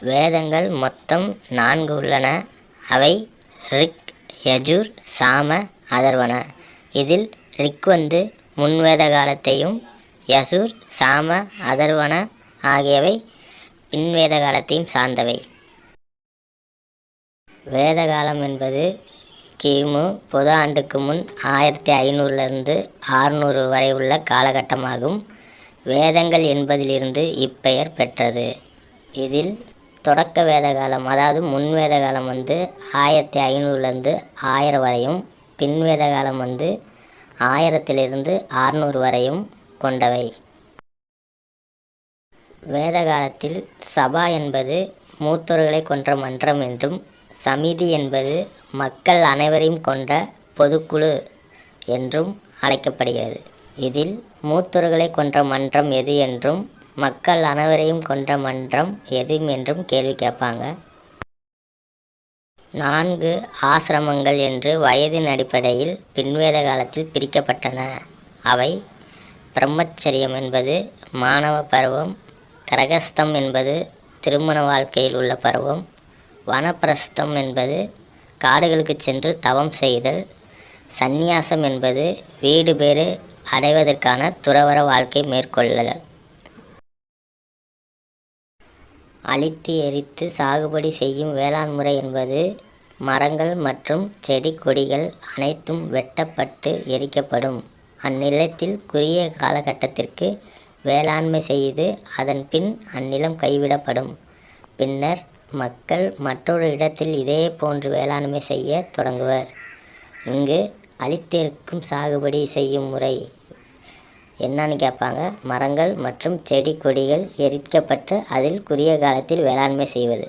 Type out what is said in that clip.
வேதங்கள் மொத்தம் 4 உள்ளன. அவை ரிக், யஜுர், சாம, அதர்வண. இதில் ரிக் முன்வேத காலத்தையும், யசுர், சாம, அதர்வண ஆகியவை பின்வேத காலத்தையும் சார்ந்தவை. வேதகாலம் என்பது கிமு பொது ஆண்டுக்கு முன் 1500 600 வரை உள்ள காலகட்டமாகும். வேதங்கள் என்பதிலிருந்து இப்பெயர் பெற்றது. இதில் தொடக்க வேதகாலம் அதாவது முன்வேத காலம் 1500 1000 வரையும், பின்வேத காலம் 1000 600 வரையும் கொண்டவை. வேத காலத்தில் சபா என்பது மூத்தோர்களை கொன்ற மன்றம் என்றும், சமிதி என்பது மக்கள் அனைவரையும் கொண்ட பொதுக்குழு என்றும் அழைக்கப்படுகிறது. இதில் மூத்தோர்களை கொன்ற மன்றம் எது என்றும், மக்கள் அனைவரையும் கொன்ற மன்றம் எது என்றும் கேள்வி கேட்பாங்க. 4 ஆசிரமங்கள் என்று வயதின் அடிப்படையில் பின்வேத காலத்தில் பிரிக்கப்பட்டன. அவை பிரம்மச்சரியம் என்பது மாணவ பருவம், கிரகஸ்தம் என்பது திருமண வாழ்க்கையில் உள்ள பருவம், வனப்பிரஸ்தம் என்பது காடுகளுக்கு சென்று தவம் செய்தல், சந்நியாசம் என்பது வீடு பேறு அடைவதற்கான துறவற வாழ்க்கை மேற்கொள்ளல். அழித்து எரித்து சாகுபடி செய்யும் வேளாண் முறை என்பது மரங்கள் மற்றும் செடி கொடிகள் அனைத்தும் வெட்டப்பட்டு எரிக்கப்படும். அந்நிலத்தில் குறுகிய காலகட்டத்திற்கு வேளாண்மை செய்து அதன் பின் அந்நிலம் கைவிடப்படும். பின்னர் மக்கள் மற்றொரு இடத்தில் இதே போன்று வேளாண்மை செய்ய தொடங்குவர். இங்கு அழித்தெரிக்கும் சாகுபடி செய்யும் முறை என்னன்னு கேட்பாங்க. மரங்கள் மற்றும் செடி கொடிகள் எரிக்கப்பட்டு அதில் குறுகிய காலத்தில் வேளாண்மை செய்வது.